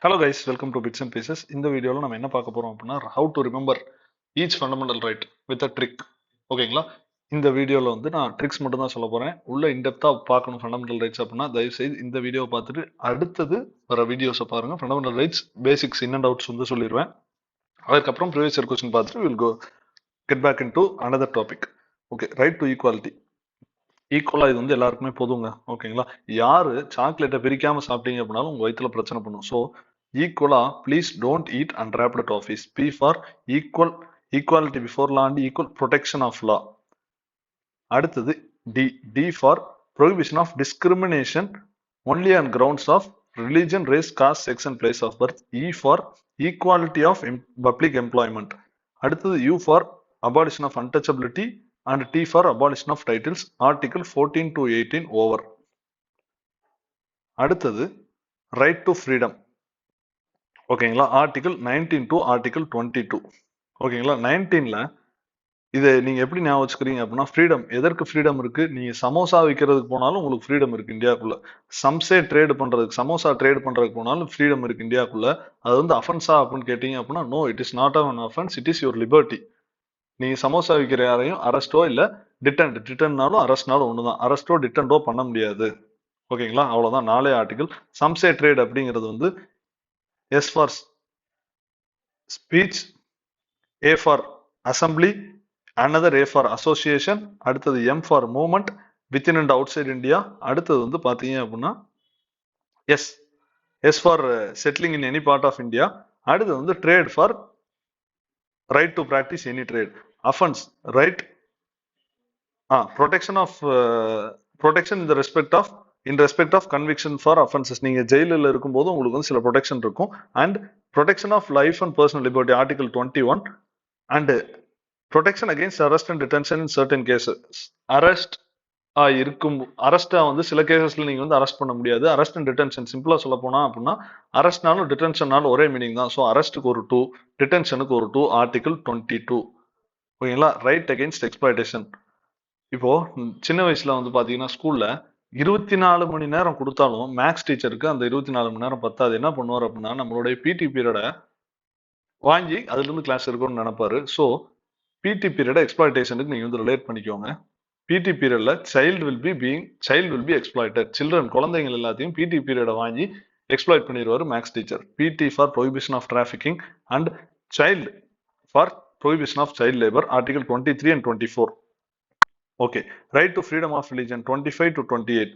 Hello guys, welcome to Bits and Pieces. இந்த வீடியோல நம்ம என்ன பார்க்க போறோம் அப்படின்னா how to remember each fundamental right with a trick. ஓகேங்களா? இந்த வீடியோல வந்து நான் ட்ரிக்ஸ் மட்டும் தான் சொல்ல போறேன். உள்ள இன்டெப்தா பார்க்கணும் ஃபண்டமெண்டல் ரைட்ஸ் அப்படின்னா தயவு செய்து இந்த வீடியோவை பார்த்துட்டு அடுத்தது வர வீடியோஸை பாருங்க. Fundamental rights basics in and outs வந்து சொல்லிடுவேன். அதுக்கப்புறம் ப்ரீவியஸ் இயர் கொஸ்டின் பார்த்துட்டு will go get back in to another topic. Okay, right to equality. ஈக்குவலா இது வந்து எல்லாருக்குமே பொதுங்க. ஓகேங்களா? யாரு சாக்லேட்டை பிரிக்காம சாப்பிட்டீங்க அப்படின்னாலும் உங்க வயிற்றுல பிரச்சனை பண்ணும். ஸோ ஈக்குவலா please don't eat unwrapped toffees. P for equal, equality before law and equal protection of law. அடுத்தது D, D for prohibition of discrimination only on grounds of religion, race, caste, sex and place of birth. E for equality of public employment. அடுத்தது U for abolition of untouchability and T for abolition of titles. Article 14 to 18 over. அடுத்தது right to freedom. ஓகேங்களா? Article 19 to article 22. ஓகேங்களா? 19ல இதை நீங்க எப்படி ஞாபகம் வச்சுக்கிறீங்க அப்படின்னா, ஃப்ரீடம், எதற்கு ஃப்ரீடம் இருக்கு? நீங்க சமோசா விற்கிறதுக்கு போனாலும் உங்களுக்கு ஃப்ரீடம் இருக்கு இந்தியாவுக்குள்ள. சம்சே ட்ரேட் பண்றதுக்கு, சமோசா ட்ரேட் பண்றதுக்கு போனாலும் ஃப்ரீடம் இருக்கு இந்தியாவுக்குள்ள. அது வந்து அஃபென்ஸா அப்படின்னு கேட்டீங்க அப்படின்னா, no, it is not an offence, it is your liberty. நீங்க சமோசா விற்கிற யாரையும் அரெஸ்டோ இல்ல டிட்டன்னாலும் அரெஸ்ட்னாலும் ஒண்ணுதான். அரெஸ்டோ டிட்டன்டோ பண்ண முடியாது. ஓகேங்களா? அவ்வளவுதான். 4 ஆர்டிகல். சம்சே ட்ரேட் அப்படிங்கிறது வந்து S for speech, A for assembly, another A for association, அடுத்தது M for movement within and outside India. அடுத்தது வந்து பாத்தீங்க அப்படின்னா S, S for settling in any part of India. அடுத்தது வந்து trade for right to practise any trade. Offence right, protection of protection in respect of conviction for offenses. நீங்க ஜெயிலில் இருக்கும்போது உங்களுக்கு வந்து சில ப்ரொடெக்ஷன் இருக்கும். And protection of life and personal liberty article 21. And protection against arrest and detention in certain cases. அரெஸ்டா வந்து சில கேசஸ்ல நீங்க வந்து அரெஸ்ட் பண்ண முடியாது. அரெஸ்ட் அண்ட் டிடென்ஷன் சிம்பிளா சொல்ல போனா அப்படின்னா, அரெஸ்ட்னாலும் டிடென்ஷன்னாலும் ஒரே மீனிங் தான். ஸோ அரெஸ்ட்டுக்கு ஒரு 2, டிடென்ஷனுக்கு ஒரு 2, ஆர்டிகல் 22. ஓகேங்களா? Right against exploitation. இப்போ சின்ன வயசுல வந்து பாத்தீங்கன்னா ஸ்கூல்ல 24 மணி நேரம் கொடுத்தாலும் மேக்ஸ் டீச்சருக்கு அந்த 24 மணி நேரம் பத்தாது. என்ன பண்ணுவார் அப்படின்னா, நம்மளுடைய பிடி பீரியடை வாங்கி அதுல இருந்து கிளாஸ் இருக்கும்னு நினைப்பாரு. ஸோ பிடி பீரியடை எக்ஸ்பிளாய்டேஷனுக்கு நீங்க வந்து ரிலேட் பண்ணிக்கோங்க. பிடி பீரியட்ல child will be exploited. Children, குழந்தைகள் எல்லாத்தையும் பிடி பீரியடை வாங்கி எக்ஸ்பிளாய்ட் பண்ணிடுவாரு maths teacher. PT for prohibition of trafficking and child for prohibition of child labour article 23 and 24. Okay, right to freedom of religion 25 to 28.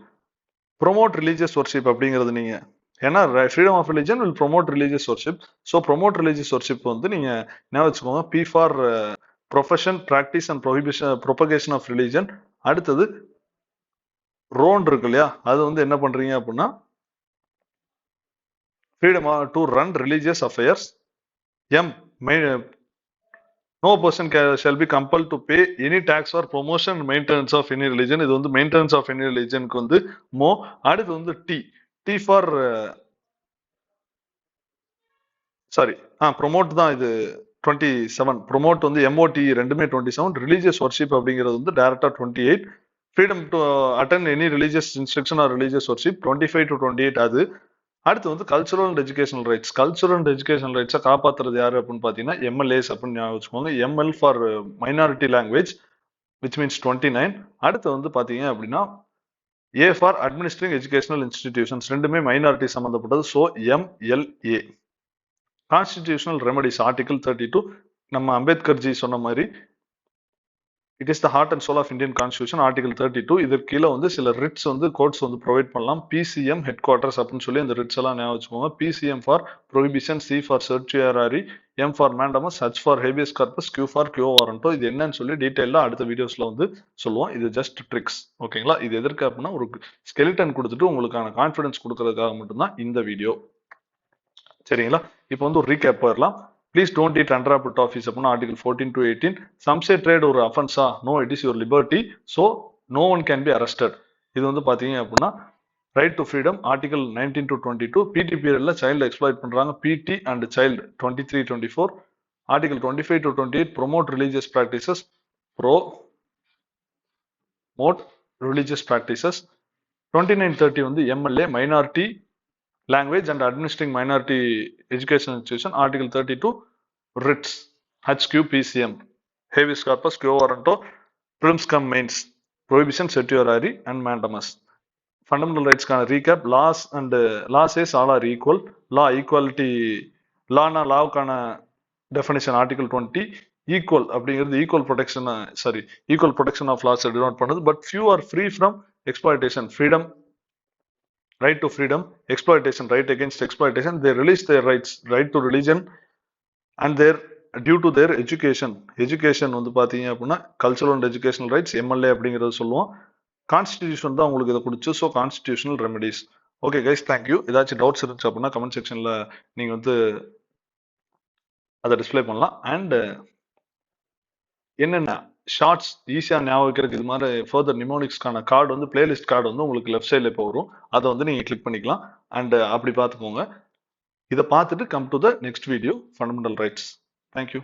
Promote religious worship அப்படிங்கிறது நீங்க, ஏன்னா freedom of religion will promote religious worship. So promote religious worship வந்து நீங்க ஞாபகம் வச்சுக்கோங்க. P for profession, practice and propagation of religion. அடுத்தது ரோன் இருக்கு இல்லையா, அது வந்து என்ன பண்றீங்க அப்படின்னா, freedom to run religious affairs. Um, no person shall be compelled to pay any tax or promotion and maintenance of any religion. இது வந்து maintenance of any religionக்கு வந்து மோ. அடுத்து வந்து டி, டி ஃபார் ப்ரொமோட் தான். இது 27. ப்ரொமோட் வந்து எம்ஓடி ரெண்டுமே 27. ரிலீஜியஸ் ஒர்ஷிப் அப்படிங்கிறது வந்து டைரக்டா 28. Freedom to attend any religious instruction or religious worship 25 to 28. அது அடுத்து வந்து cultural and educational rights. Cultural and educational ரைட்ஸை காப்பாற்றுறது யாரு அப்படின்னு பார்த்தீங்கன்னா எம்எல்ஏஸ் அப்படின்னு ஞாபகம் வச்சுக்கோங்க. ML for minority language which means 29. அடுத்து வந்து பார்த்தீங்க அப்படின்னா A for administering educational institutions, ரெண்டுமே மைனாரிட்டி சம்மந்தப்பட்டது. So MLA. Constitutional remedies article 32. நம்ம அம்பேத்கர் ஜி சொன்ன மாதிரி it is the heart and soul of Indian constitution article 32. இதற்கு கீழே வந்து சில ரிட்ஸ் வந்து கோர்ட்ஸ் வந்து ப்ரொவைட் பண்ணலாம். பிசிஎம் ஹெட் குவார்டர்ஸ் அப்படின்னு சொல்லி அந்த ரிட்ஸ் எல்லாம் ஞாபகம் வச்சுக்கோங்க. PCM for prohibition, C for certiorari, M for mandamus, H for habeas corpus, Q for quo warranto. இது என்னன்னு சொல்லி டீட்டெயிலா அடுத்த வீடியோஸ்ல வந்து சொல்லுவோம். இது ஜஸ்ட் ட்ரிக்ஸ். ஓகேங்களா? இது எதற்கு அப்படின்னா ஒரு ஸ்கெலிட்டன் கொடுத்துட்டு உங்களுக்கான கான்ஃபிடன்ஸ் கொடுக்கறதுக்காக மட்டும்தான் இந்த வீடியோ. சரிங்களா? இப்போ வந்து ஒரு ரீகேப் போயிடலாம். Please don't eat unwrapped toffees அப்படின்னா ஆர்டிகல் 14 to 18. சம்சே ட்ரேட் ஒரு அஃபென்ஸா? No, it is your liberty. So no one can be arrested. இது வந்து பாத்தீங்க அப்படின்னா right to freedom article 19 to 22. PT பீரியட்ல சைல்டு எக்ஸ்ப்ளாய்ட் பண்றாங்க. PT and child 23, 24. Article 25 to 28 promote religious practices. Promote religious practices. 29, 30 வந்து MLA minority language and administering minority education institution, Article 32, writs, HQPCM, habeas corpus, quo warranto, prims cum mains, prohibition, certiorari, and mandamus. Fundamental rights kind of recap. Law says all are equal. Law equality, law kind of definition, Article 20, equal அப்படிங்கிறது equal protection, equal protection of laws denote பண்ணுது. But few are free from exploitation. Freedom, right to freedom, exploitation, right against exploitation. They release their rights, right to religion, and their due to their education வந்து பாத்தீங்க அப்படின்னா cultural and educational rights, MLA அப்படிங்கறது சொல்லுவோம். Constitution தான் உங்களுக்கு இதை கொடுத்து. So constitutional remedies. Okay guys, thank you. ஏதாச்சும் டவுட்ஸ் இருந்துச்சு அப்படின்னா கமெண்ட் செக்ஷன்ல நீங்க வந்து அதை டிஸ்பிளே பண்ணலாம். அண்ட் என்னென்ன ஷார்ட்ஸ் ஈஸியா ஞாபகம் வைக்கிறதுக்கு இது மாதிரி ஃபர்தர் நிமோனிக்ஸ்க்கான கார்டு வந்து பிளேலிஸ்ட் கார்டு வந்து உங்களுக்கு லெஃப்ட் சைட்ல இப்போ வரும். அதை வந்து நீங்க கிளிக் பண்ணிக்கலாம். அண்ட் அப்படி பார்த்துக்கோங்க. இதை பார்த்துட்டு come to the next video, fundamental rights. Thank you.